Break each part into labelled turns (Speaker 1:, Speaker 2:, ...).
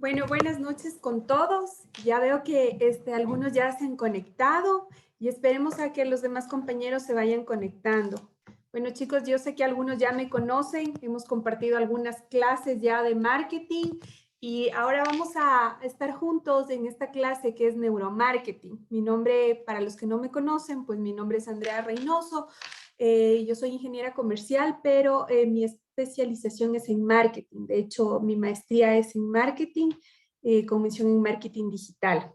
Speaker 1: Bueno, buenas noches con todos. Ya veo que algunos ya se han conectado y esperemos a que los demás compañeros se vayan conectando. Bueno, chicos, yo sé que algunos ya me conocen, hemos compartido algunas clases ya de marketing y ahora vamos a estar juntos en esta clase que es neuromarketing. Mi nombre, para los que no me conocen, pues mi nombre es Andrea Reynoso. Yo soy ingeniera comercial, pero mi especialización es en marketing. De hecho, mi maestría es en marketing, con mención en marketing digital.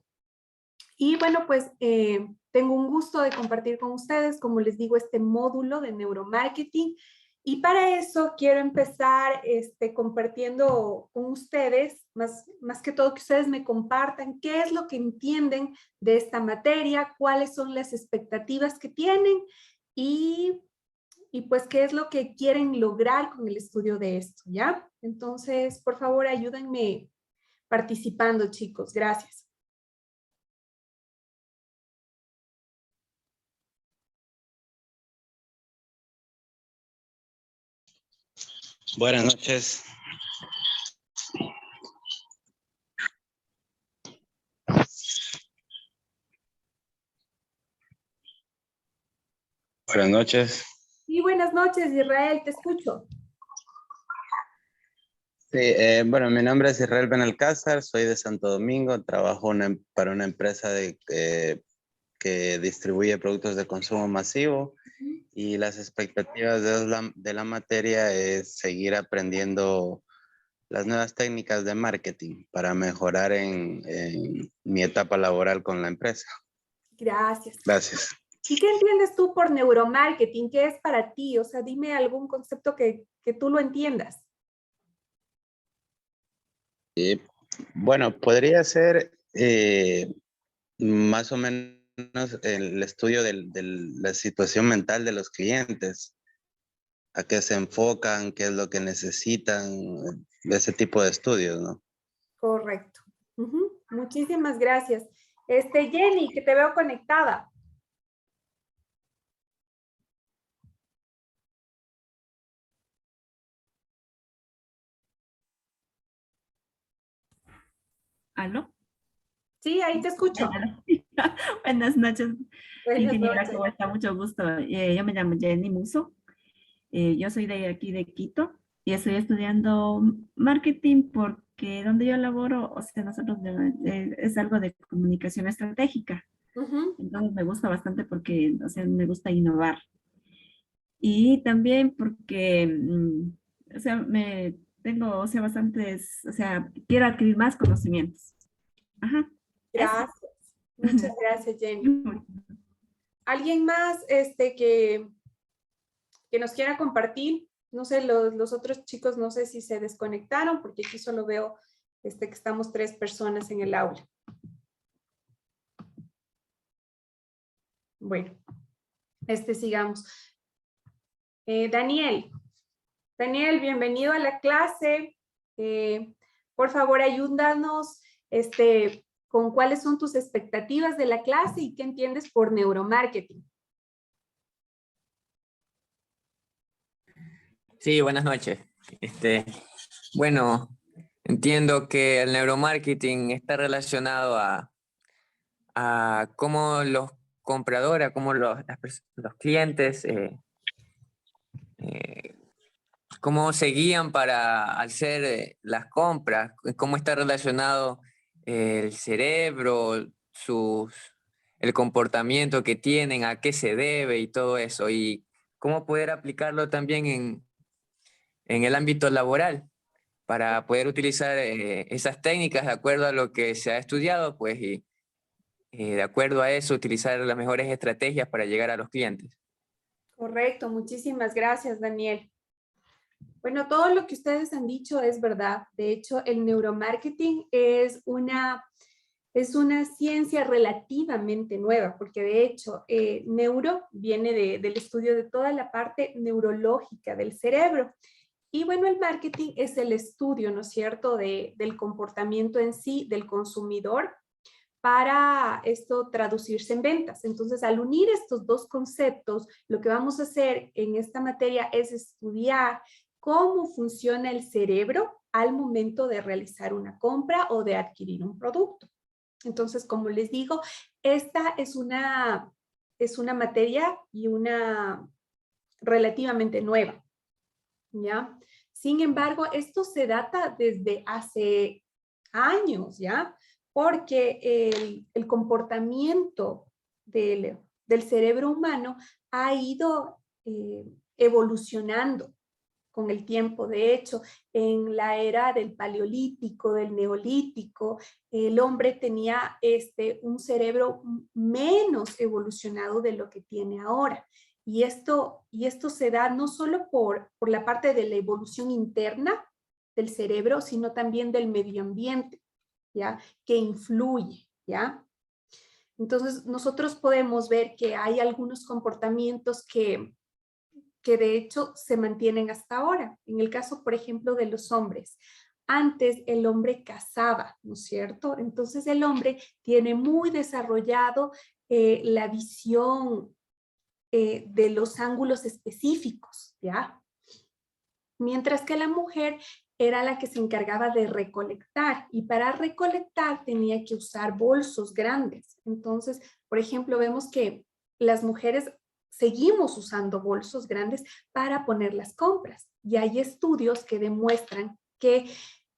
Speaker 1: Y bueno, pues tengo un gusto de compartir con ustedes, como les digo, este módulo de neuromarketing. Y para eso quiero empezar compartiendo con ustedes, más que todo que ustedes me compartan qué es lo que entienden de esta materia, cuáles son las expectativas que tienen y pues qué es lo que quieren lograr con el estudio de esto, ¿ya? Entonces, por favor, ayúdenme participando, chicos. Gracias.
Speaker 2: Buenas noches. Buenas noches.
Speaker 1: Sí, buenas noches, Israel, te escucho.
Speaker 2: Sí, bueno, mi nombre es Israel Benalcázar, soy de Santo Domingo, trabajo para una empresa que distribuye productos de consumo masivo y las expectativas de la materia es seguir aprendiendo las nuevas técnicas de marketing para mejorar en mi etapa laboral con la empresa.
Speaker 1: Gracias.
Speaker 2: Gracias.
Speaker 1: ¿Y qué entiendes tú por neuromarketing? ¿Qué es para ti? O sea, dime algún concepto que tú lo entiendas.
Speaker 2: Bueno, podría ser más o menos el estudio de la situación mental de los clientes, a qué se enfocan, qué es lo que necesitan, ese tipo de estudios, ¿no?
Speaker 1: Correcto. Muchísimas gracias. Jenny, que te veo conectada.
Speaker 3: ¿Aló?
Speaker 1: Sí, ahí te escucho.
Speaker 3: Buenas noches,
Speaker 1: Buenas
Speaker 3: ingeniera,
Speaker 1: noches.
Speaker 3: ¿cómo está? Mucho gusto. Yo me llamo Jenny Muso. Yo soy de aquí de Quito y estoy estudiando marketing porque donde yo laboro, o sea, es algo de comunicación estratégica. Entonces me gusta bastante porque, o sea, me gusta innovar. Y también porque, o sea, tengo, o sea, bastantes, o sea, quiero adquirir más conocimientos. Ajá.
Speaker 1: Gracias. Muchas gracias, Jenny. ¿Alguien más que nos quiera compartir? No sé, los otros chicos no sé si se desconectaron porque aquí solo veo que estamos 3 personas en el aula. Bueno, sigamos. Daniel, bienvenido a la clase. Por favor, ayúdanos con cuáles son tus expectativas de la clase y qué entiendes por neuromarketing.
Speaker 4: Sí, buenas noches. Bueno, entiendo que el neuromarketing está relacionado a cómo los compradores, cómo los clientes, cómo se guían para hacer las compras, cómo está relacionado el cerebro, el comportamiento que tienen, a qué se debe y todo eso, y cómo poder aplicarlo también en el ámbito laboral para poder utilizar esas técnicas de acuerdo a lo que se ha estudiado, pues, y de acuerdo a eso, utilizar las mejores estrategias para llegar a los clientes.
Speaker 1: Correcto, muchísimas gracias, Daniel. Bueno, todo lo que ustedes han dicho es verdad. De hecho, el neuromarketing es una ciencia relativamente nueva, porque de hecho, neuro viene del estudio de toda la parte neurológica del cerebro. Y bueno, el marketing es el estudio, ¿no es cierto?, del comportamiento en sí del consumidor para esto traducirse en ventas. Entonces, al unir estos dos conceptos, lo que vamos a hacer en esta materia es estudiar cómo funciona el cerebro al momento de realizar una compra o de adquirir un producto. Entonces, como les digo, esta es una materia y una relativamente nueva, ¿ya? Sin embargo, esto se data desde hace años, ¿ya? Porque el comportamiento del cerebro humano ha ido evolucionando con el tiempo. De hecho, en la era del Paleolítico, del Neolítico, el hombre tenía un cerebro menos evolucionado de lo que tiene ahora. Y esto se da no solo por la parte de la evolución interna del cerebro, sino también del medio ambiente, ¿ya? Que influye, ¿ya? Entonces, nosotros podemos ver que hay algunos comportamientos que de hecho se mantienen hasta ahora. En el caso, por ejemplo, de los hombres. Antes el hombre cazaba, ¿no es cierto? Entonces el hombre tiene muy desarrollado la visión de los ángulos específicos, ¿ya? Mientras que la mujer era la que se encargaba de recolectar, y para recolectar tenía que usar bolsos grandes. Entonces, por ejemplo, vemos que las mujeres seguimos usando bolsos grandes para poner las compras, y hay estudios que demuestran que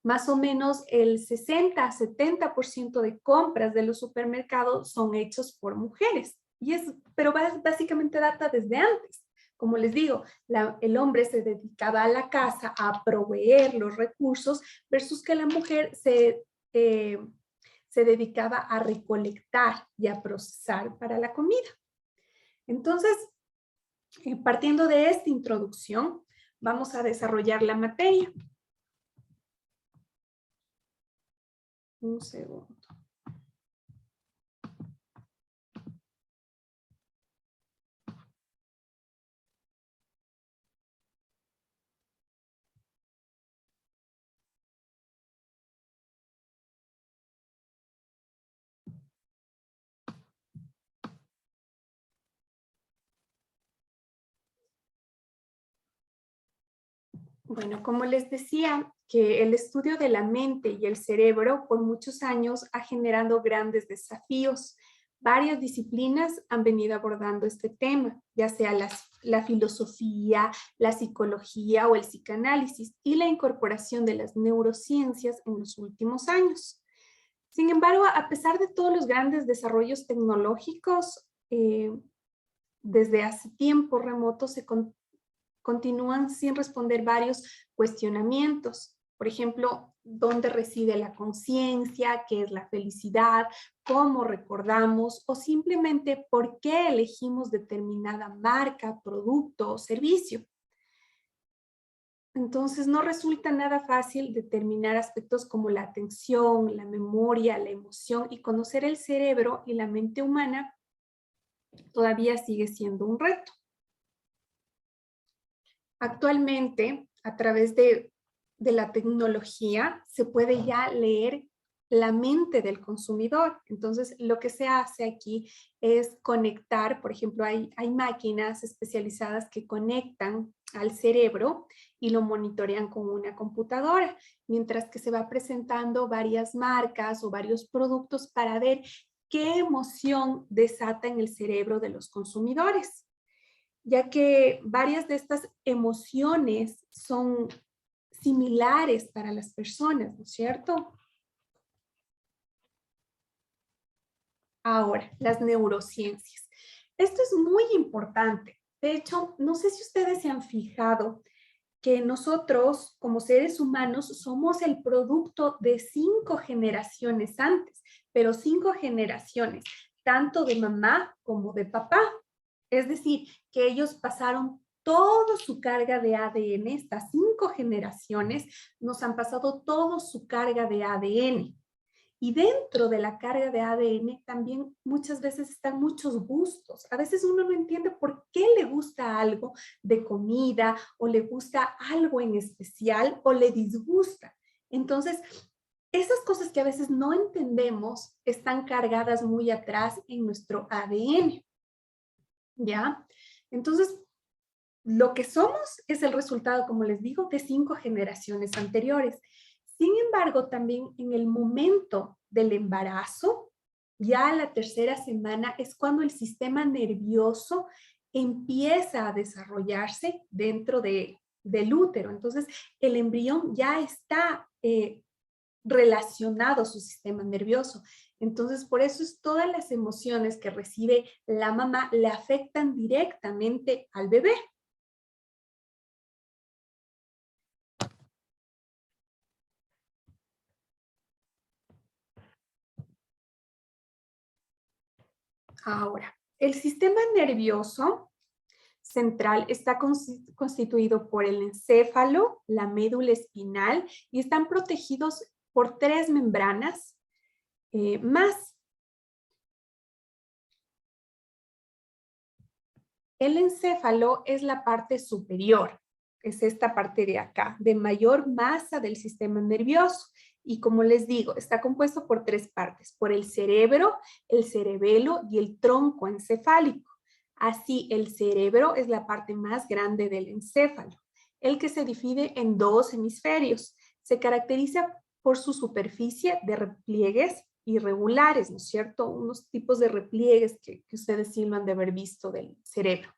Speaker 1: más o menos el 60-70% de compras de los supermercados son hechos por mujeres, pero básicamente data desde antes. Como les digo, el hombre se dedicaba a la casa, a proveer los recursos, versus que la mujer se dedicaba a recolectar y a procesar para la comida. Entonces, partiendo de esta introducción, vamos a desarrollar la materia. Un segundo. Bueno, como les decía, que el estudio de la mente y el cerebro por muchos años ha generado grandes desafíos. Varias disciplinas han venido abordando este tema, ya sea la filosofía, la psicología o el psicoanálisis, y la incorporación de las neurociencias en los últimos años. Sin embargo, a pesar de todos los grandes desarrollos tecnológicos, desde hace tiempo remoto se continúan sin responder varios cuestionamientos. Por ejemplo, ¿dónde reside la conciencia? ¿Qué es la felicidad? ¿Cómo recordamos? O simplemente, ¿por qué elegimos determinada marca, producto o servicio? Entonces, no resulta nada fácil determinar aspectos como la atención, la memoria, la emoción, y conocer el cerebro y la mente humana todavía sigue siendo un reto. Actualmente, a través de la tecnología, se puede ya leer la mente del consumidor. Entonces, lo que se hace aquí es conectar, por ejemplo, hay máquinas especializadas que conectan al cerebro y lo monitorean con una computadora, mientras que se va presentando varias marcas o varios productos para ver qué emoción desata en el cerebro de los consumidores, ya que varias de estas emociones son similares para las personas, ¿no es cierto? Ahora, las neurociencias. Esto es muy importante. De hecho, no sé si ustedes se han fijado que nosotros, como seres humanos, somos el producto de 5 generaciones antes, pero 5 generaciones, tanto de mamá como de papá. Es decir, que ellos pasaron toda su carga de ADN, estas 5 generaciones nos han pasado toda su carga de ADN. Y dentro de la carga de ADN también muchas veces están muchos gustos. A veces uno no entiende por qué le gusta algo de comida, o le gusta algo en especial, o le disgusta. Entonces, esas cosas que a veces no entendemos están cargadas muy atrás en nuestro ADN. ¿Ya? Entonces, lo que somos es el resultado, como les digo, de 5 generaciones anteriores. Sin embargo, también en el momento del embarazo, ya a la 3ª semana es cuando el sistema nervioso empieza a desarrollarse dentro del útero. Entonces, el embrión ya está relacionado a su sistema nervioso. Entonces, por eso es todas las emociones que recibe la mamá le afectan directamente al bebé. Ahora, el sistema nervioso central está constituido por el encéfalo, la médula espinal y están protegidos por 3 membranas más. El encéfalo es la parte superior, es esta parte de acá, de mayor masa del sistema nervioso. Y como les digo, está compuesto por 3 partes, por el cerebro, el cerebelo y el tronco encefálico. Así, el cerebro es la parte más grande del encéfalo, el que se divide en 2 hemisferios. Se caracteriza por su superficie de repliegues irregulares, ¿no es cierto? Unos tipos de repliegues que ustedes sí lo han de haber visto del cerebro.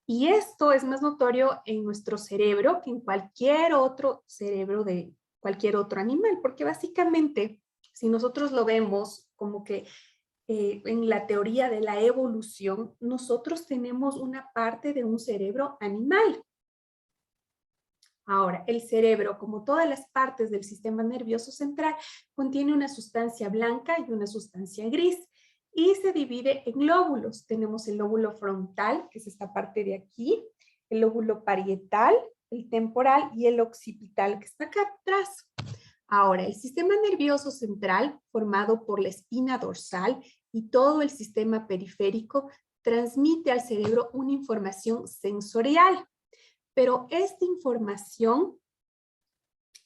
Speaker 1: Y esto es más notorio en nuestro cerebro que en cualquier otro cerebro de cualquier otro animal, porque básicamente, si nosotros lo vemos como que en la teoría de la evolución, nosotros tenemos una parte de un cerebro animal. Ahora, el cerebro, como todas las partes del sistema nervioso central, contiene una sustancia blanca y una sustancia gris y se divide en lóbulos. Tenemos el lóbulo frontal, que es esta parte de aquí, el lóbulo parietal, el temporal y el occipital, que está acá atrás. Ahora, el sistema nervioso central, formado por la espina dorsal y todo el sistema periférico, transmite al cerebro una información sensorial. Pero esta información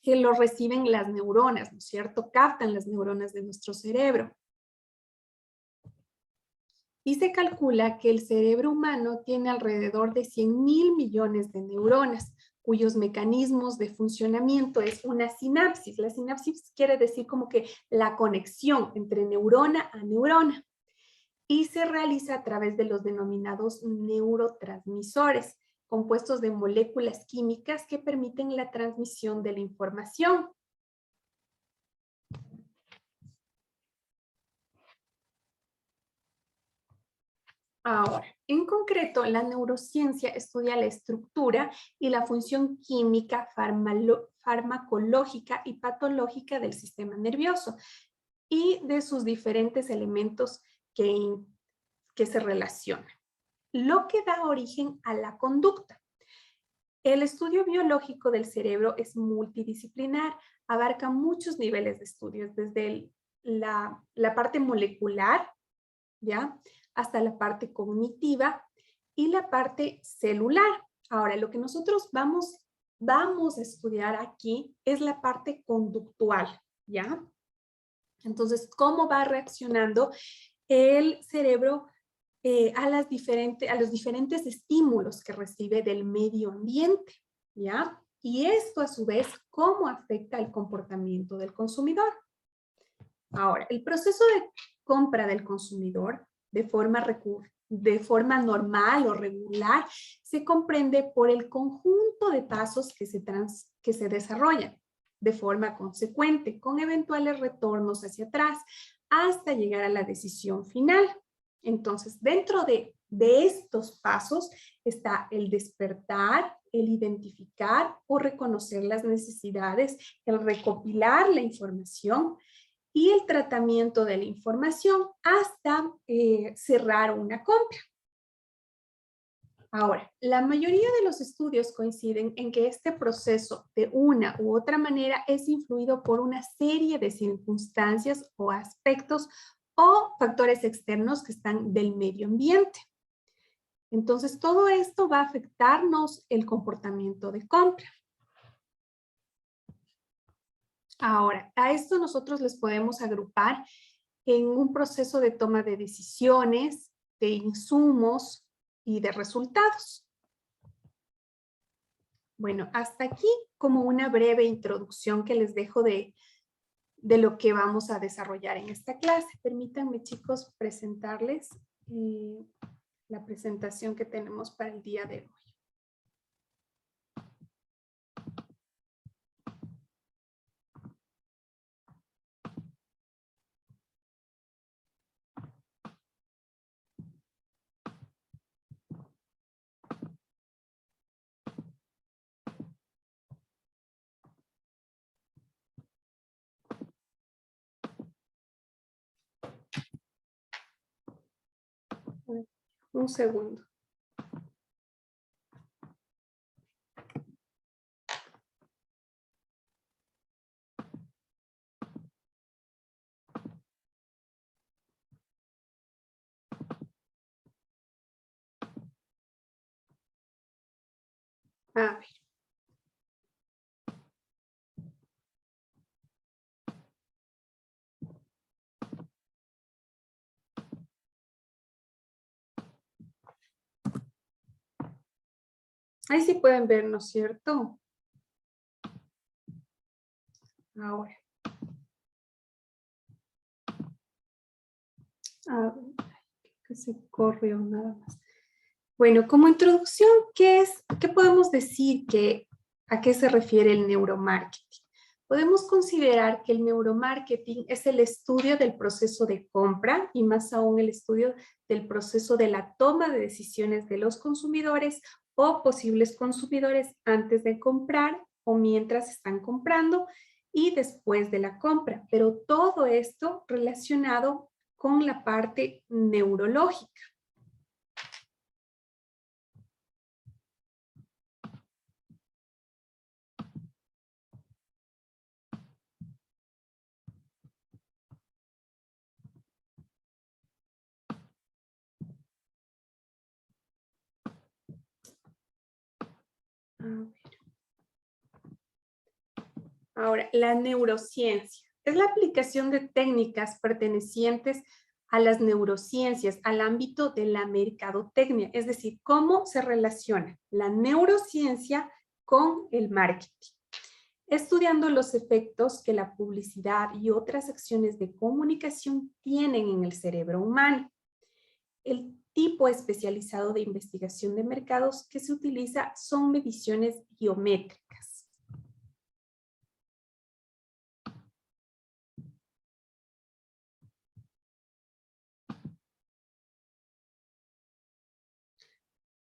Speaker 1: que lo reciben las neuronas, ¿no es cierto? Captan las neuronas de nuestro cerebro. Y se calcula que el cerebro humano tiene alrededor de 100.000 millones de neuronas, cuyos mecanismos de funcionamiento es una sinapsis. La sinapsis quiere decir como que la conexión entre neurona a neurona. Y se realiza a través de los denominados neurotransmisores, compuestos de moléculas químicas que permiten la transmisión de la información. Ahora, en concreto, la neurociencia estudia la estructura y la función química, farmacológica y patológica del sistema nervioso y de sus diferentes elementos que se relacionan, lo que da origen a la conducta. El estudio biológico del cerebro es multidisciplinar, abarca muchos niveles de estudios, desde la parte molecular, ¿ya?, hasta la parte cognitiva y la parte celular. Ahora, lo que nosotros vamos a estudiar aquí es la parte conductual, ¿ya? Entonces, ¿cómo va reaccionando el cerebro a los diferentes estímulos que recibe del medio ambiente, ¿ya? Y esto, a su vez, ¿cómo afecta el comportamiento del consumidor? Ahora, el proceso de compra del consumidor de forma normal o regular se comprende por el conjunto de pasos que se desarrollan de forma consecuente, con eventuales retornos hacia atrás, hasta llegar a la decisión final. Entonces, dentro de estos pasos está el despertar, el identificar o reconocer las necesidades, el recopilar la información y el tratamiento de la información hasta cerrar una compra. Ahora, la mayoría de los estudios coinciden en que este proceso, de una u otra manera, es influido por una serie de circunstancias o aspectos o factores externos que están del medio ambiente. Entonces, todo esto va a afectarnos el comportamiento de compra. Ahora, a esto nosotros les podemos agrupar en un proceso de toma de decisiones, de insumos y de resultados. Bueno, hasta aquí como una breve introducción que les dejo de lo que vamos a desarrollar en esta clase. Permítanme, chicos, presentarles la presentación que tenemos para el día de hoy. Un segundo. A ver. Ahí sí pueden ver, ¿no es cierto? Ahora. A ver, que se corrió nada más. Bueno, como introducción, ¿qué podemos decir a qué se refiere el neuromarketing? Podemos considerar que el neuromarketing es el estudio del proceso de compra y más aún el estudio del proceso de la toma de decisiones de los consumidores o posibles consumidores antes de comprar o mientras están comprando y después de la compra. Pero todo esto relacionado con la parte neurológica. Ahora, la neurociencia es la aplicación de técnicas pertenecientes a las neurociencias, al ámbito de la mercadotecnia, es decir, cómo se relaciona la neurociencia con el marketing, estudiando los efectos que la publicidad y otras acciones de comunicación tienen en el cerebro humano. El tipo especializado de investigación de mercados que se utiliza son mediciones biométricas.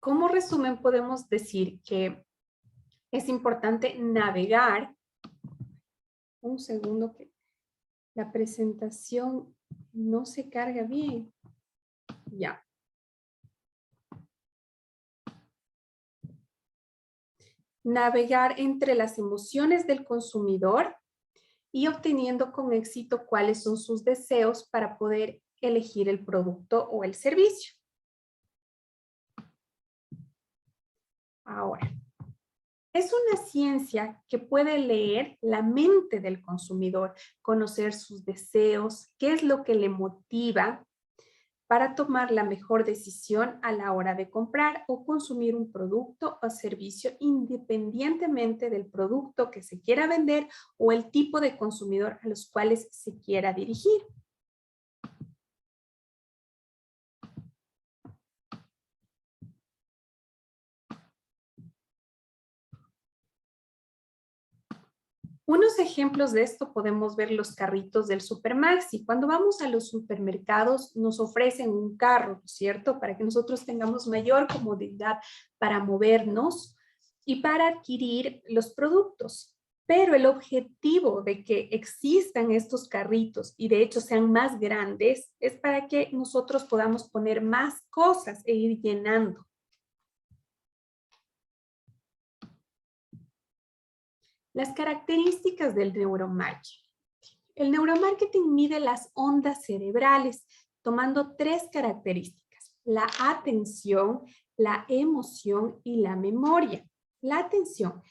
Speaker 1: Como resumen, podemos decir que es importante navegar. Un segundo que la presentación no se carga bien. Ya. Navegar entre las emociones del consumidor y obteniendo con éxito cuáles son sus deseos para poder elegir el producto o el servicio. Ahora, es una ciencia que puede leer la mente del consumidor, conocer sus deseos, qué es lo que le motiva para tomar la mejor decisión a la hora de comprar o consumir un producto o servicio independientemente del producto que se quiera vender o el tipo de consumidor a los cuales se quiera dirigir. Unos ejemplos de esto podemos ver los carritos del Supermaxi. Cuando vamos a los supermercados nos ofrecen un carro, ¿cierto? Para que nosotros tengamos mayor comodidad para movernos y para adquirir los productos. Pero el objetivo de que existan estos carritos y de hecho sean más grandes es para que nosotros podamos poner más cosas e ir llenando. Las características del neuromarketing. El neuromarketing mide las ondas cerebrales, tomando 3 características: la atención, la emoción y la memoria. La atención.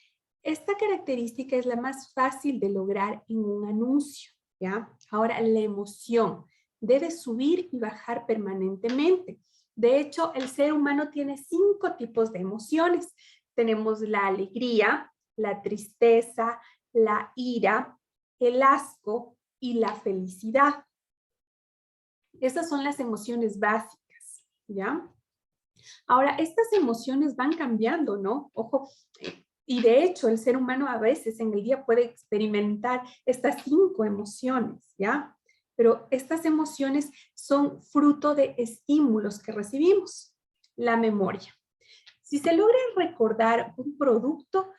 Speaker 1: Esta característica es la más fácil de lograr en un anuncio, ¿ya? Ahora, la emoción debe subir y bajar permanentemente. De hecho, el ser humano tiene 5 tipos de emociones. tenemos la alegría, la tristeza, la ira, el asco y la felicidad. Esas son las emociones básicas, ¿ya? Ahora, estas emociones van cambiando, ¿no? Ojo, y de hecho el ser humano a veces en el día puede experimentar estas 5 emociones, ¿ya? Pero estas emociones son fruto de estímulos que recibimos. La memoria. Si se logra recordar un producto,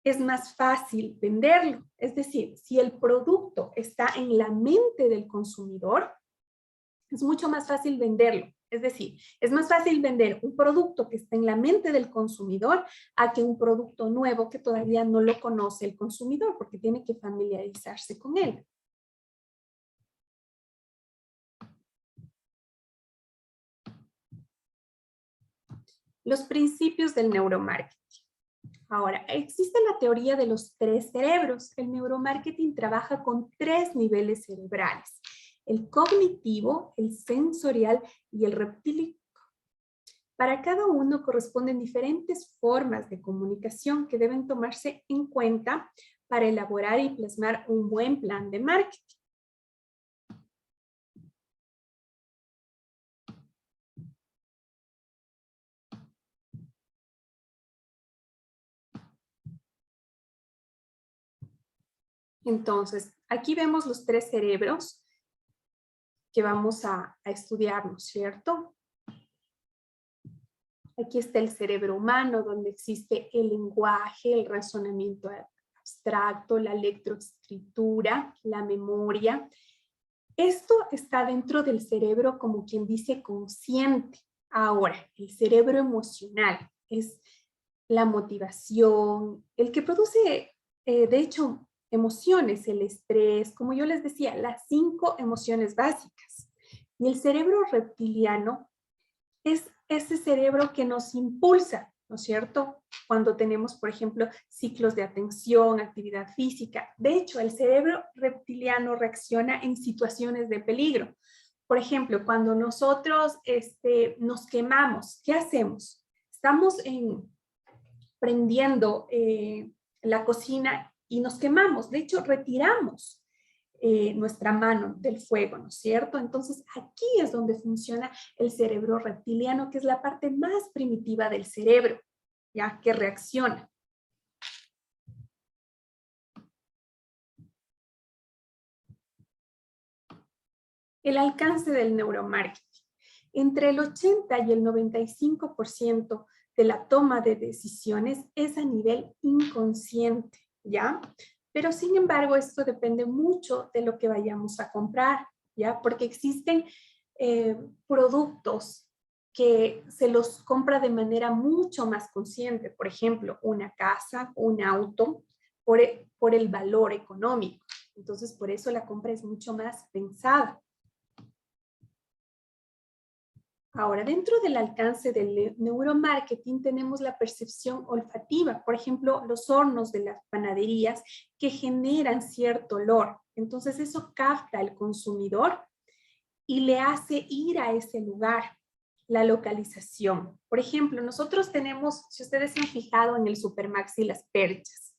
Speaker 1: es más fácil venderlo. Es decir, si el producto está en la mente del consumidor, es mucho más fácil venderlo. Es decir, es más fácil vender un producto que está en la mente del consumidor a que un producto nuevo que todavía no lo conoce el consumidor, porque tiene que familiarizarse con él. Los principios del neuromarketing. Ahora, existe la teoría de los 3 cerebros. El neuromarketing trabaja con 3 niveles cerebrales: el cognitivo, el sensorial y el reptílico. Para cada uno corresponden diferentes formas de comunicación que deben tomarse en cuenta para elaborar y plasmar un buen plan de marketing. Entonces, aquí vemos los 3 cerebros que vamos a estudiar, ¿no es cierto? Aquí está el cerebro humano, donde existe el lenguaje, el razonamiento abstracto, la lectoescritura, la memoria. Esto está dentro del cerebro, como quien dice, consciente. Ahora, el cerebro emocional es la motivación, el que produce, de hecho, emociones, el estrés, como yo les decía, las 5 emociones básicas. Y el cerebro reptiliano es ese cerebro que nos impulsa, ¿no es cierto? Cuando tenemos, por ejemplo, ciclos de atención, actividad física. De hecho, el cerebro reptiliano reacciona en situaciones de peligro. Por ejemplo, cuando nosotros nos quemamos, ¿qué hacemos? Estamos prendiendo la cocina y nos quemamos. De hecho, retiramos nuestra mano del fuego, ¿no es cierto? Entonces, aquí es donde funciona el cerebro reptiliano, que es la parte más primitiva del cerebro, ¿ya? Que reacciona. El alcance del neuromarketing. Entre el 80 y el 95% de la toma de decisiones es a nivel inconsciente, ¿ya? Pero sin embargo, esto depende mucho de lo que vayamos a comprar, ¿ya? Porque existen productos que se los compra de manera mucho más consciente. Por ejemplo, una casa, un auto, por el valor económico. Entonces, por eso la compra es mucho más pensada. Ahora, dentro del alcance del neuromarketing tenemos la percepción olfativa. Por ejemplo, los hornos de las panaderías que generan cierto olor. Entonces, eso capta al consumidor y le hace ir a ese lugar. La localización. Por ejemplo, nosotros tenemos, si ustedes se han fijado en el Supermaxi, las perchas.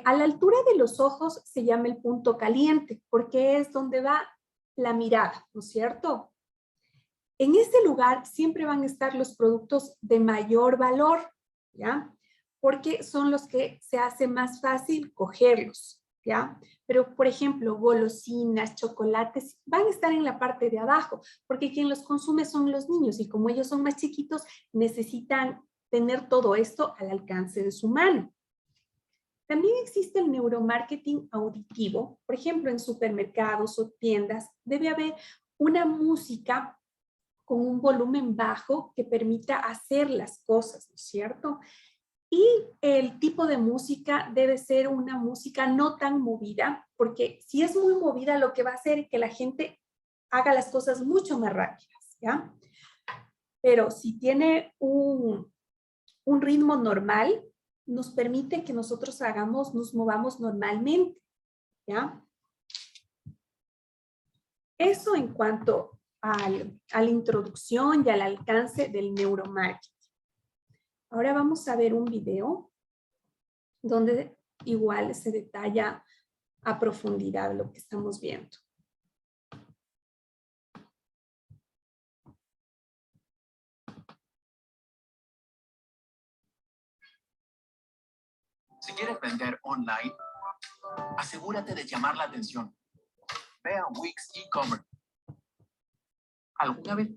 Speaker 1: A la altura de los ojos se llama el punto caliente, porque es donde va la mirada, ¿no es cierto? En ese lugar siempre van a estar los productos de mayor valor, ¿ya? Porque son los que se hace más fácil cogerlos, ¿ya? Pero, por ejemplo, golosinas, chocolates, van a estar en la parte de abajo, porque quien los consume son los niños y como ellos son más chiquitos, necesitan tener todo esto al alcance de su mano. También existe el neuromarketing auditivo. Por ejemplo, en supermercados o tiendas debe haber una música con un volumen bajo que permita hacer las cosas, ¿no es cierto? Y el tipo de música debe ser una música no tan movida, porque si es muy movida lo que va a hacer es que la gente haga las cosas mucho más rápidas, ¿ya? Pero si tiene un ritmo normal, nos permite que nosotros nos movamos normalmente, ¿ya? Eso en cuanto a la introducción y al alcance del neuromarketing. Ahora vamos a ver un video donde igual se detalla a profundidad lo que estamos viendo.
Speaker 5: Si quieres vender online, asegúrate de llamar la atención. Ve a Wix e-commerce. ¿Alguna vez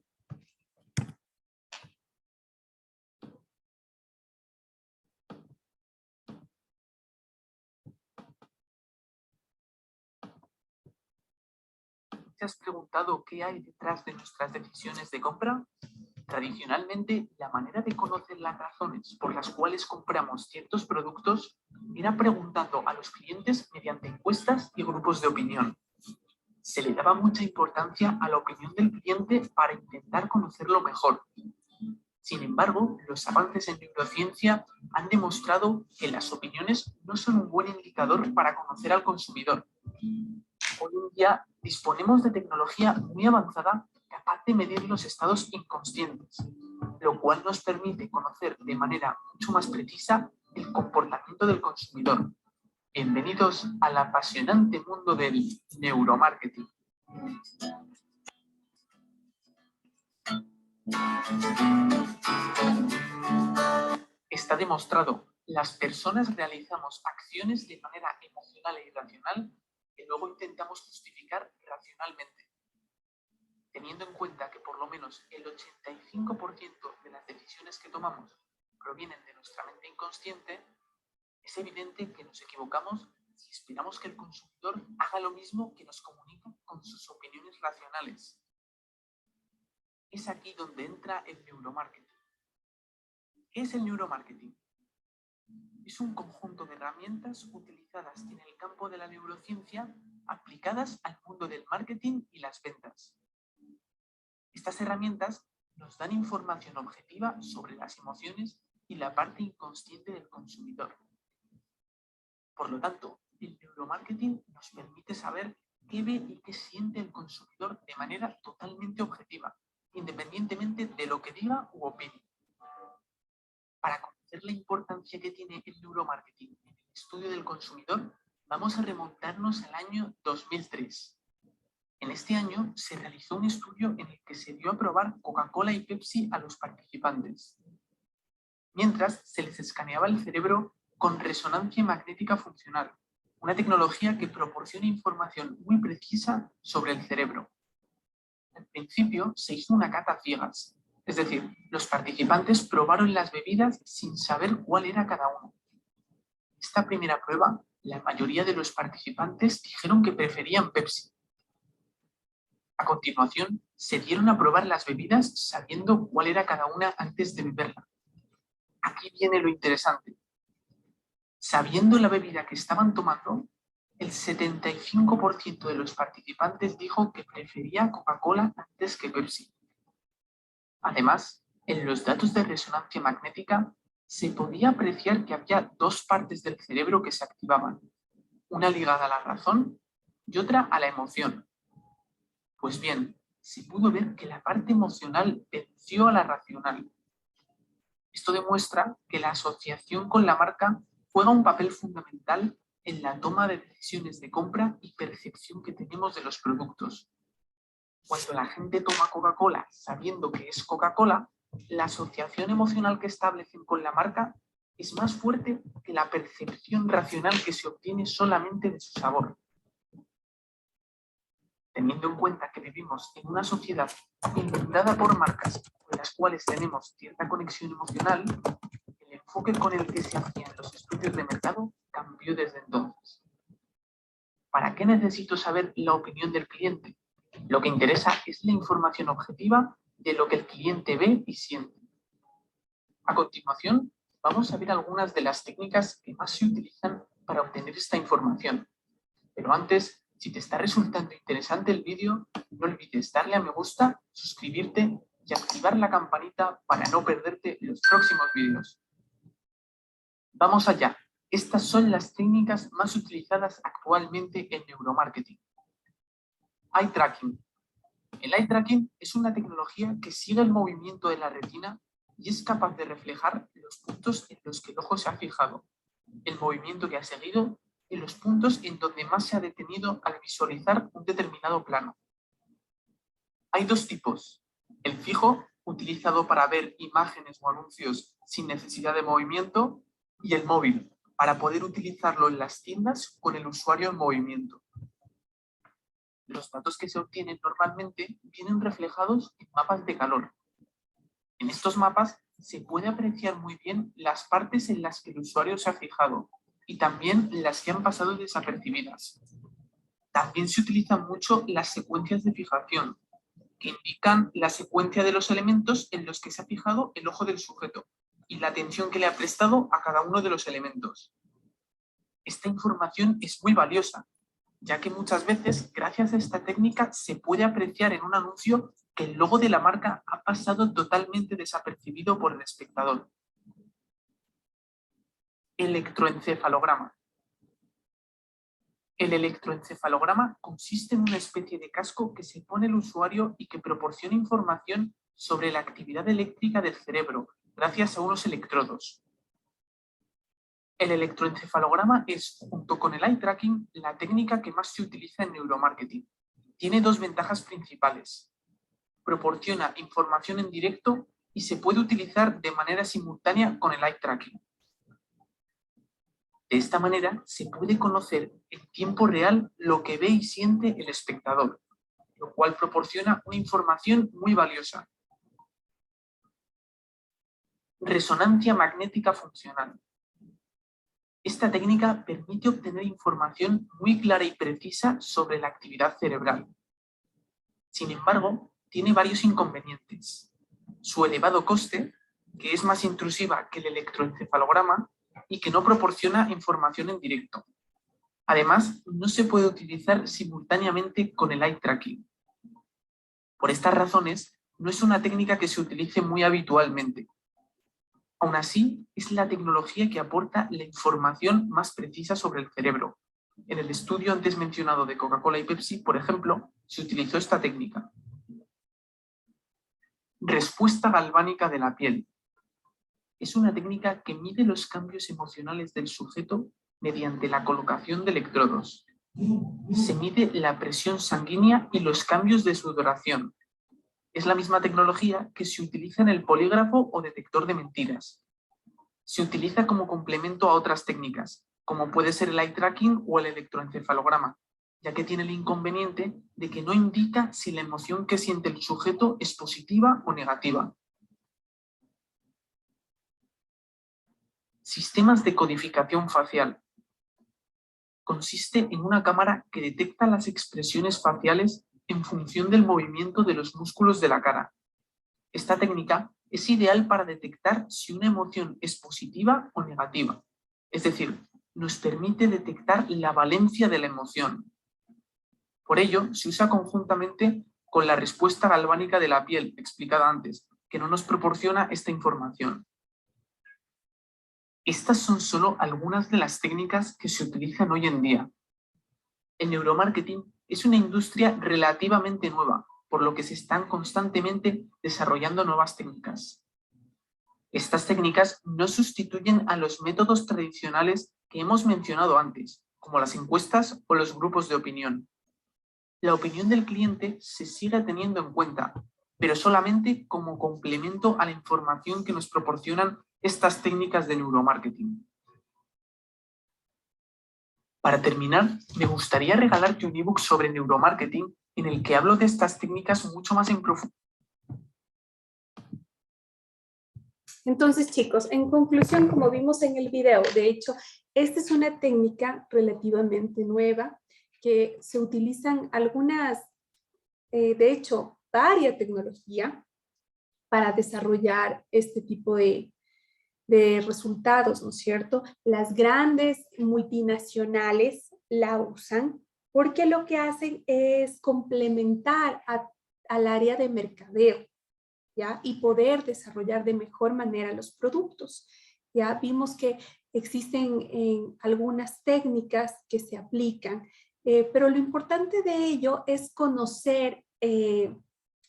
Speaker 5: te has preguntado qué hay detrás de nuestras decisiones de compra? Tradicionalmente, la manera de conocer las razones por las cuales compramos ciertos productos era preguntando a los clientes mediante encuestas y grupos de opinión. Se le daba mucha importancia a la opinión del cliente para intentar conocerlo mejor. Sin embargo, los avances en neurociencia han demostrado que las opiniones no son un buen indicador para conocer al consumidor. Hoy en día disponemos de tecnología muy avanzada capaz de medir los estados inconscientes, lo cual nos permite conocer de manera mucho más precisa el comportamiento del consumidor. Bienvenidos al apasionante mundo del neuromarketing. Está demostrado, las personas realizamos acciones de manera emocional e irracional que luego intentamos justificar racionalmente. Teniendo en cuenta que por lo menos el 85% de las decisiones que tomamos provienen de nuestra mente inconsciente, es evidente que nos equivocamos si esperamos que el consumidor haga lo mismo que nos comunica con sus opiniones racionales. Es aquí donde entra el neuromarketing. ¿Qué es el neuromarketing? Es un conjunto de herramientas utilizadas en el campo de la neurociencia aplicadas al mundo del marketing y las ventas. Estas herramientas nos dan información objetiva sobre las emociones y la parte inconsciente del consumidor. Por lo tanto, el neuromarketing nos permite saber qué ve y qué siente el consumidor de manera totalmente objetiva, independientemente de lo que diga u opine. Para conocer la importancia que tiene el neuromarketing en el estudio del consumidor, vamos a remontarnos al año 2003. En este año se realizó un estudio en el que se dio a probar Coca-Cola y Pepsi a los participantes, mientras se les escaneaba el cerebro con resonancia magnética funcional, una tecnología que proporciona información muy precisa sobre el cerebro. Al principio se hizo una cata a ciegas, es decir, los participantes probaron las bebidas sin saber cuál era cada uno. En esta primera prueba, la mayoría de los participantes dijeron que preferían Pepsi. A continuación, se dieron a probar las bebidas sabiendo cuál era cada una antes de beberla. Aquí viene lo interesante. Sabiendo la bebida que estaban tomando, el 75% de los participantes dijo que prefería Coca-Cola antes que Pepsi. Además, en los datos de resonancia magnética se podía apreciar que había dos partes del cerebro que se activaban, una ligada a la razón y otra a la emoción. Pues bien, se pudo ver que la parte emocional venció a la racional. Esto demuestra que la asociación con la marca juega un papel fundamental en la toma de decisiones de compra y percepción que tenemos de los productos. Cuando la gente toma Coca-Cola sabiendo que es Coca-Cola, la asociación emocional que establecen con la marca es más fuerte que la percepción racional que se obtiene solamente de su sabor. Teniendo en cuenta que vivimos en una sociedad inundada por marcas con las cuales tenemos cierta conexión emocional, el enfoque con el que se hacían los estudios de mercado cambió desde entonces. ¿Para qué necesito saber la opinión del cliente? Lo que interesa es la información objetiva de lo que el cliente ve y siente. A continuación, vamos a ver algunas de las técnicas que más se utilizan para obtener esta información. Pero antes, si te está resultando interesante el vídeo, no olvides darle a me gusta, suscribirte y activar la campanita para no perderte los próximos vídeos. Vamos allá. Estas son las técnicas más utilizadas actualmente en neuromarketing. Eye tracking. El eye tracking es una tecnología que sigue el movimiento de la retina y es capaz de reflejar los puntos en los que el ojo se ha fijado, el movimiento que ha seguido y los puntos en donde más se ha detenido al visualizar un determinado plano. Hay dos tipos: el fijo, utilizado para ver imágenes o anuncios sin necesidad de movimiento, y el móvil, para poder utilizarlo en las tiendas con el usuario en movimiento. Los datos que se obtienen normalmente vienen reflejados en mapas de calor. En estos mapas se puede apreciar muy bien las partes en las que el usuario se ha fijado y también las que han pasado desapercibidas. También se utilizan mucho las secuencias de fijación, que indican la secuencia de los elementos en los que se ha fijado el ojo del sujeto y la atención que le ha prestado a cada uno de los elementos. Esta información es muy valiosa, ya que muchas veces, gracias a esta técnica, se puede apreciar en un anuncio que el logo de la marca ha pasado totalmente desapercibido por el espectador. Electroencefalograma. El electroencefalograma consiste en una especie de casco que se pone el usuario y que proporciona información sobre la actividad eléctrica del cerebro gracias a unos electrodos. El electroencefalograma es, junto con el eye tracking, la técnica que más se utiliza en neuromarketing. Tiene dos ventajas principales. Proporciona información en directo y se puede utilizar de manera simultánea con el eye tracking. De esta manera se puede conocer en tiempo real lo que ve y siente el espectador, lo cual proporciona una información muy valiosa. Resonancia magnética funcional. Esta técnica permite obtener información muy clara y precisa sobre la actividad cerebral. Sin embargo, tiene varios inconvenientes. Su elevado coste, que es más intrusiva que el electroencefalograma y que no proporciona información en directo. Además, no se puede utilizar simultáneamente con el eye tracking. Por estas razones, no es una técnica que se utilice muy habitualmente. Aún así, es la tecnología que aporta la información más precisa sobre el cerebro. En el estudio antes mencionado de Coca-Cola y Pepsi, por ejemplo, se utilizó esta técnica. Respuesta galvánica de la piel. Es una técnica que mide los cambios emocionales del sujeto mediante la colocación de electrodos. Se mide la presión sanguínea y los cambios de sudoración. Es la misma tecnología que se utiliza en el polígrafo o detector de mentiras. Se utiliza como complemento a otras técnicas, como puede ser el eye tracking o el electroencefalograma, ya que tiene el inconveniente de que no indica si la emoción que siente el sujeto es positiva o negativa. Sistemas de codificación facial. Consiste en una cámara que detecta las expresiones faciales en función del movimiento de los músculos de la cara. Esta técnica es ideal para detectar si una emoción es positiva o negativa. Es decir, nos permite detectar la valencia de la emoción. Por ello, se usa conjuntamente con la respuesta galvánica de la piel, explicada antes, que no nos proporciona esta información. Estas son solo algunas de las técnicas que se utilizan hoy en día. El neuromarketing es una industria relativamente nueva, por lo que se están constantemente desarrollando nuevas técnicas. Estas técnicas no sustituyen a los métodos tradicionales que hemos mencionado antes, como las encuestas o los grupos de opinión. La opinión del cliente se sigue teniendo en cuenta, pero solamente como complemento a la información que nos proporcionan estas técnicas de neuromarketing. Para terminar, me gustaría regalarte un ebook sobre neuromarketing en el que hablo de estas técnicas mucho más en profundidad.
Speaker 1: Entonces, chicos, en conclusión, como vimos en el video, de hecho, esta es una técnica relativamente nueva que se utilizan algunas, de hecho, varias tecnologías para desarrollar este tipo de resultados, ¿no es cierto? Las grandes multinacionales la usan porque lo que hacen es complementar al área de mercadeo, ¿ya? Y poder desarrollar de mejor manera los productos. Ya vimos que existen algunas técnicas que se aplican, pero lo importante de ello es conocer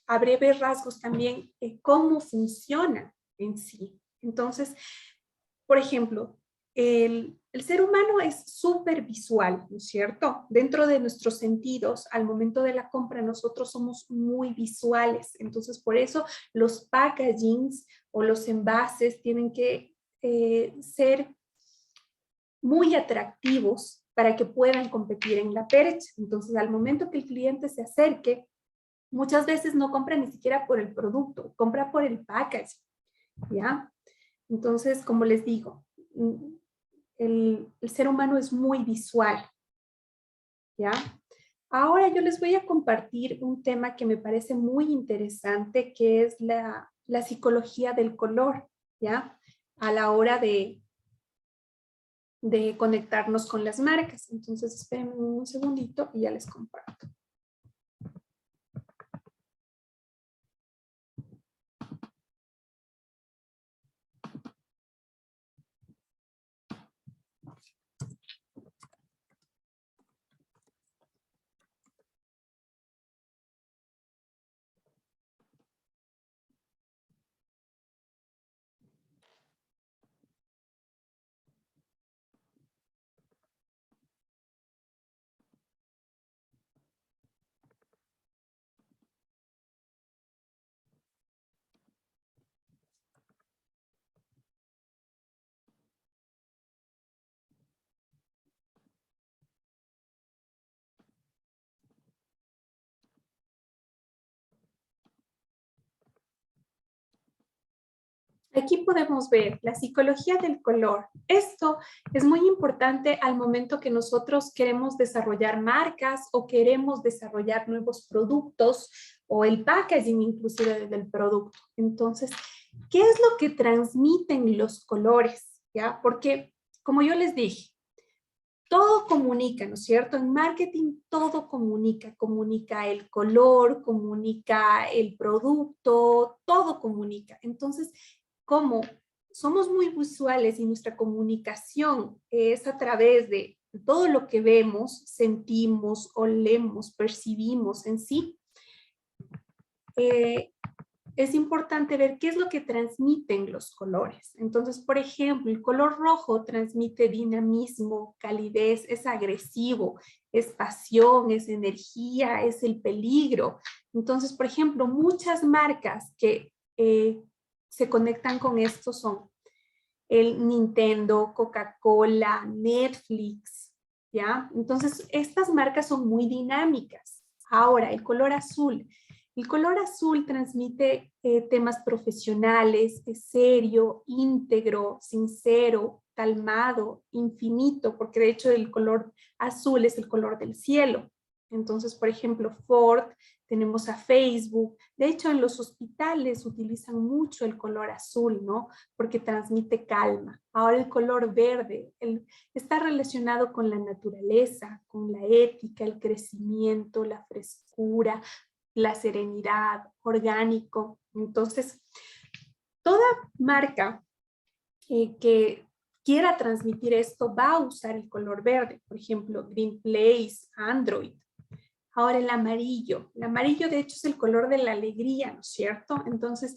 Speaker 1: a breves rasgos también cómo funciona en sí. Entonces, por ejemplo, el ser humano es súper visual, ¿no es cierto? Dentro de nuestros sentidos, al momento de la compra, nosotros somos muy visuales. Entonces, por eso los packagings o los envases tienen que ser muy atractivos para que puedan competir en la percha. Entonces, al momento que el cliente se acerque, muchas veces no compra ni siquiera por el producto, compra por el packaging, ¿ya? Entonces, como les digo, el ser humano es muy visual, ¿ya? Ahora yo les voy a compartir un tema que me parece muy interesante, que es la psicología del color, ¿ya? A la hora de conectarnos con las marcas. Entonces, espérenme un segundito y ya les comparto. Aquí podemos ver la psicología del color. Esto es muy importante al momento que nosotros queremos desarrollar marcas o queremos desarrollar nuevos productos o el packaging inclusive del producto. Entonces, ¿qué es lo que transmiten los colores? ¿Ya? Porque, como yo les dije, todo comunica, ¿no es cierto? En marketing todo comunica. Comunica el color, comunica el producto, todo comunica. Entonces, como somos muy visuales y nuestra comunicación es a través de todo lo que vemos, sentimos, olemos, percibimos en sí, es importante ver qué es lo que transmiten los colores. Entonces, por ejemplo, el color rojo transmite dinamismo, calidez, es agresivo, es pasión, es energía, es el peligro. Entonces, por ejemplo, muchas marcas que se conectan con esto son el Nintendo, Coca-Cola, Netflix, ¿ya? Entonces, estas marcas son muy dinámicas. Ahora, el color azul. El color azul transmite temas profesionales, es serio, íntegro, sincero, calmado, infinito, porque de hecho el color azul es el color del cielo. Entonces, por ejemplo, Ford, tenemos a Facebook. De hecho, en los hospitales utilizan mucho el color azul, ¿no? Porque transmite calma. Ahora el color verde está relacionado con la naturaleza, con la ética, el crecimiento, la frescura, la serenidad, orgánico. Entonces, toda marca que quiera transmitir esto va a usar el color verde. Por ejemplo, Green Place, Android. Ahora el amarillo de hecho es el color de la alegría, ¿no es cierto? Entonces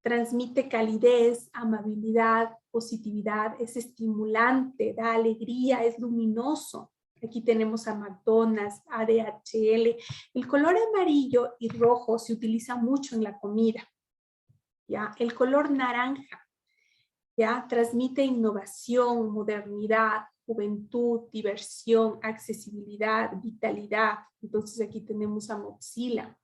Speaker 1: transmite calidez, amabilidad, positividad, es estimulante, da alegría, es luminoso. Aquí tenemos a McDonald's, a DHL. El color amarillo y rojo se utiliza mucho en la comida, ¿ya? El color naranja, ¿ya? Transmite innovación, modernidad, juventud, diversión, accesibilidad, vitalidad. Entonces aquí tenemos a Mozilla.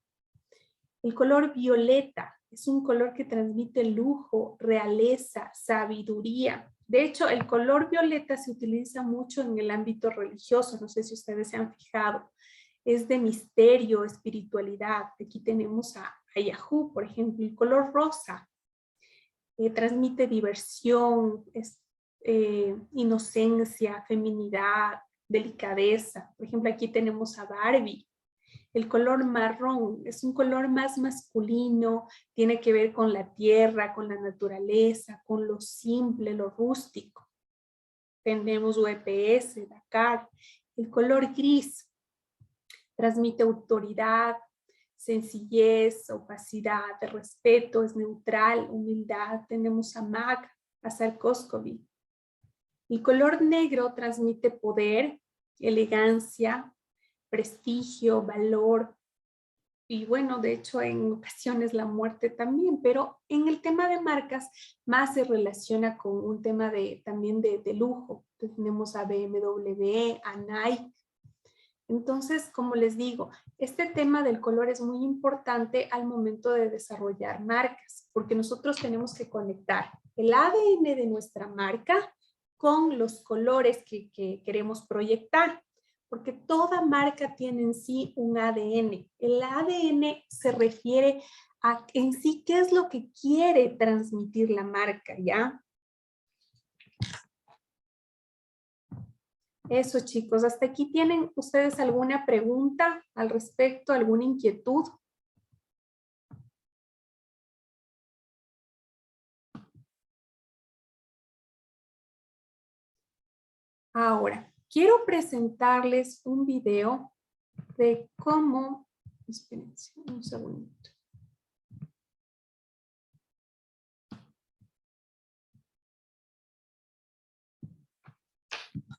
Speaker 1: El color violeta es un color que transmite lujo, realeza, sabiduría. De hecho, el color violeta se utiliza mucho en el ámbito religioso, no sé si ustedes se han fijado. Es de misterio, espiritualidad. Aquí tenemos a Yahoo, por ejemplo, el color rosa. Transmite diversión, inocencia, feminidad, delicadeza. Por ejemplo, aquí tenemos a Barbie. El color marrón es un color más masculino, tiene que ver con la tierra, con la naturaleza, con lo simple, lo rústico. Tenemos UPS, Dakar. El color gris transmite autoridad, sencillez, opacidad, respeto, es neutral, humildad. Tenemos a Mag, a Sarkovsky. El color negro transmite poder, elegancia, prestigio, valor, y bueno, de hecho en ocasiones la muerte también, pero en el tema de marcas más se relaciona con un tema también de lujo. Tenemos a BMW, a Nike. Entonces, como les digo, este tema del color es muy importante al momento de desarrollar marcas, porque nosotros tenemos que conectar el ADN de nuestra marca con los colores que queremos proyectar, porque toda marca tiene en sí un ADN. El ADN se refiere a en sí qué es lo que quiere transmitir la marca, ¿ya? Eso, chicos. ¿Hasta aquí tienen ustedes alguna pregunta al respecto, alguna inquietud? Ahora, quiero presentarles un video de cómo... Espérense un segundito.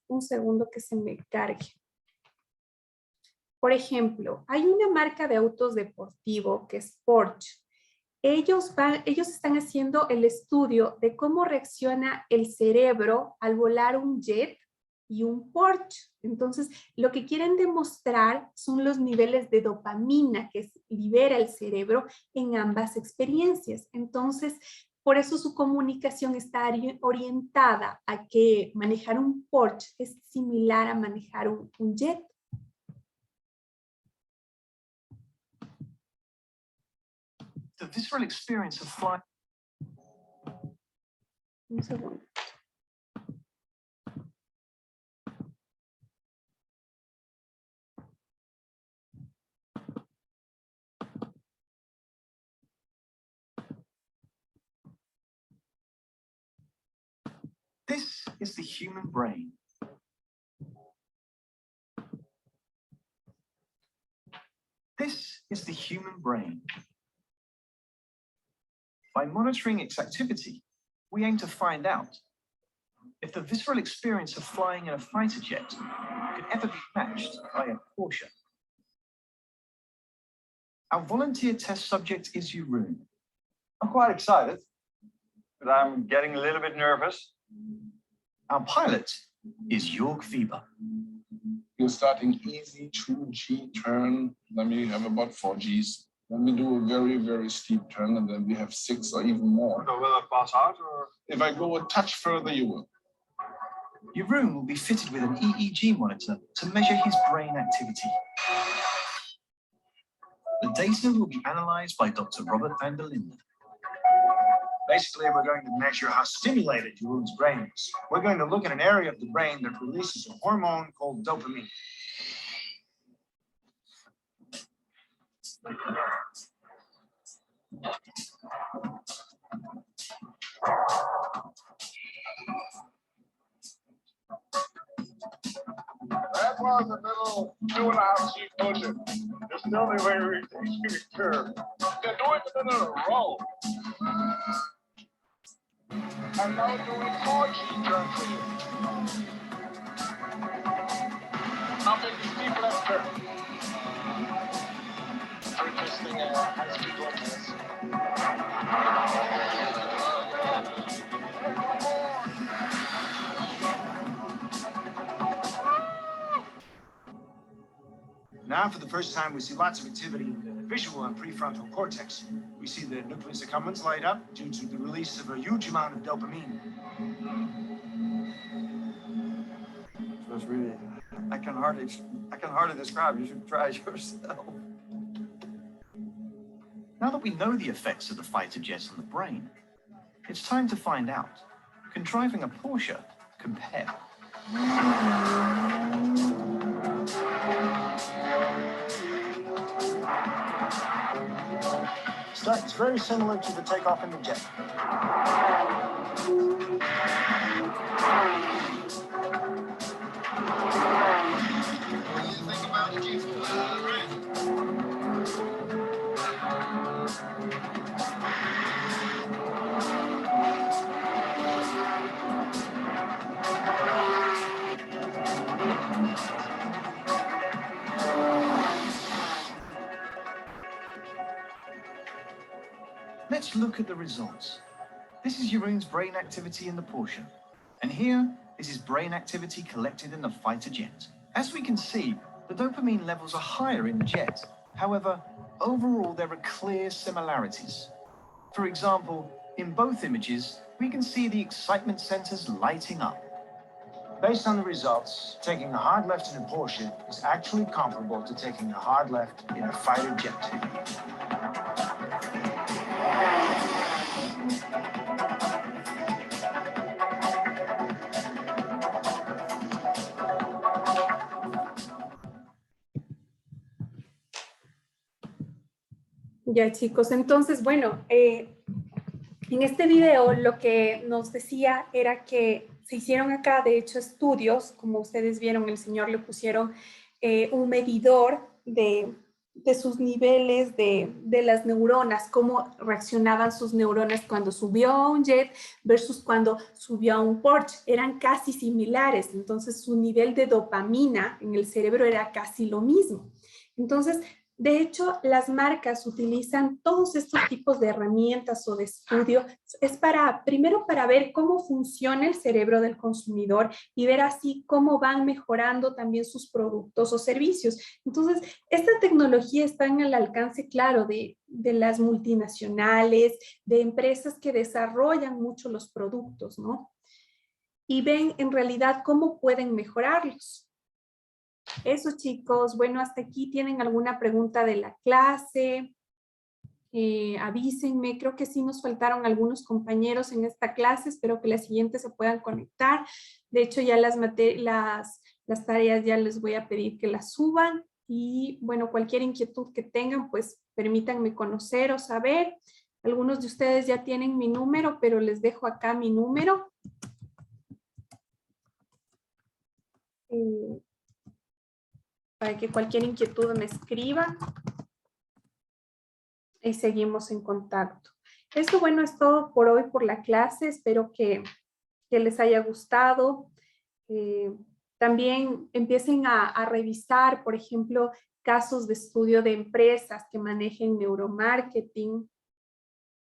Speaker 1: Un segundo que se me cargue. Por ejemplo, hay una marca de autos deportivo que es Porsche. Ellos están haciendo el estudio de cómo reacciona el cerebro al volar un jet y un Porsche. Entonces, lo que quieren demostrar son los niveles de dopamina que libera el cerebro en ambas experiencias. Entonces, por eso su comunicación está orientada a que manejar un Porsche es similar a manejar un jet.
Speaker 6: The visceral experience of flying.
Speaker 1: Un segundo.
Speaker 6: This is the human brain. This is the human brain. By monitoring its activity, we aim to find out if the visceral experience of flying in a fighter jet could ever be matched by a Porsche. Our volunteer test subject is Jeroen.
Speaker 7: I'm quite excited, but I'm getting a little bit nervous.
Speaker 6: Our pilot is Jörg Weber.
Speaker 8: You're starting easy, 2G turn. Then we have about 4Gs. Then we do a very, very steep turn, and then we have 6 or even more.
Speaker 7: So will I pass out or?
Speaker 8: If I go a touch further, you will.
Speaker 6: Jeroen will be fitted with an EEG monitor to measure his brain activity. The data will be analyzed by Dr. Robert van der Linden.
Speaker 7: Basically, we're going to measure how stimulated Jeroen's brain is. We're going to look at an area of the brain that releases a hormone called dopamine.
Speaker 8: That was a little 2.5G pushing. It's the only way we can curve. They're doing it in a row. And now doing 4G turn for you. Now make the steep left turn. We're testing a high-speed one test.
Speaker 7: Now, for the first time, we see lots of activity in the visual and prefrontal cortex. We see the nucleus accumbens light up due to the release of a huge amount of dopamine.
Speaker 9: So it's really, I can hardly describe. You should try it yourself.
Speaker 6: Now that we know the effects of the fighter jets on the brain, it's time to find out. Can driving a Porsche compare?
Speaker 7: It's very similar to the takeoff in the jet. What do you think about the G4?
Speaker 6: let's look at the results. This is Jeroen's brain activity in the Porsche. And here, this is brain activity collected in the fighter jet. As we can see, the dopamine levels are higher in the jet. However, overall, there are clear similarities. For example, in both images, we can see the excitement centers lighting up.
Speaker 7: Based on the results, taking a hard left in a Porsche is actually comparable to taking a hard left in a fighter jet.
Speaker 1: Ya, chicos, entonces, bueno, en este video lo que nos decía era que se hicieron acá, de hecho, estudios, como ustedes vieron, el señor le pusieron un medidor de sus niveles de las neuronas, cómo reaccionaban sus neuronas cuando subió a un jet versus cuando subió a un Porsche. Eran casi similares, entonces su nivel de dopamina en el cerebro era casi lo mismo. Entonces, de hecho, las marcas utilizan todos estos tipos de herramientas o de estudio. Es primero para ver cómo funciona el cerebro del consumidor y ver así cómo van mejorando también sus productos o servicios. Entonces, esta tecnología está en el alcance, claro, de las multinacionales, de empresas que desarrollan mucho los productos, ¿no? Y ven en realidad cómo pueden mejorarlos. Eso, chicos. Bueno, hasta aquí. ¿Tienen alguna pregunta de la clase? Avísenme. Creo que sí nos faltaron algunos compañeros en esta clase. Espero que la siguiente se puedan conectar. De hecho, ya las tareas ya les voy a pedir que las suban. Y bueno, cualquier inquietud que tengan, pues permítanme conocer o saber. Algunos de ustedes ya tienen mi número, pero les dejo acá mi número. Para que cualquier inquietud me escriba y seguimos en contacto. Esto, bueno, es todo por hoy por la clase. Espero que les haya gustado. También empiecen a revisar, por ejemplo, casos de estudio de empresas que manejen neuromarketing.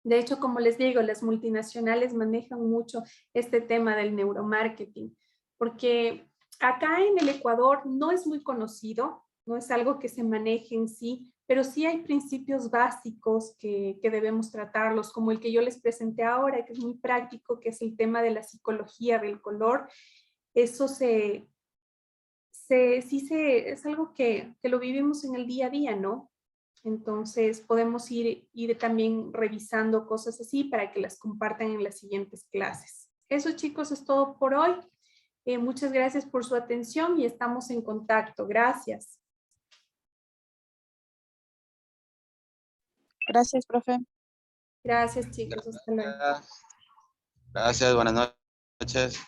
Speaker 1: De hecho, como les digo, las multinacionales manejan mucho este tema del neuromarketing, porque acá en el Ecuador no es muy conocido, no es algo que se maneje en sí, pero sí hay principios básicos que debemos tratarlos, como el que yo les presenté ahora, que es muy práctico, que es el tema de la psicología del color. Eso es algo que lo vivimos en el día a día, ¿no? Entonces podemos ir también revisando cosas así para que las compartan en las siguientes clases. Eso, chicos, es todo por hoy. Muchas gracias por su atención y estamos en contacto. Gracias.
Speaker 10: Gracias, profe.
Speaker 1: Gracias, chicos. Hasta luego.
Speaker 2: Gracias, buenas noches.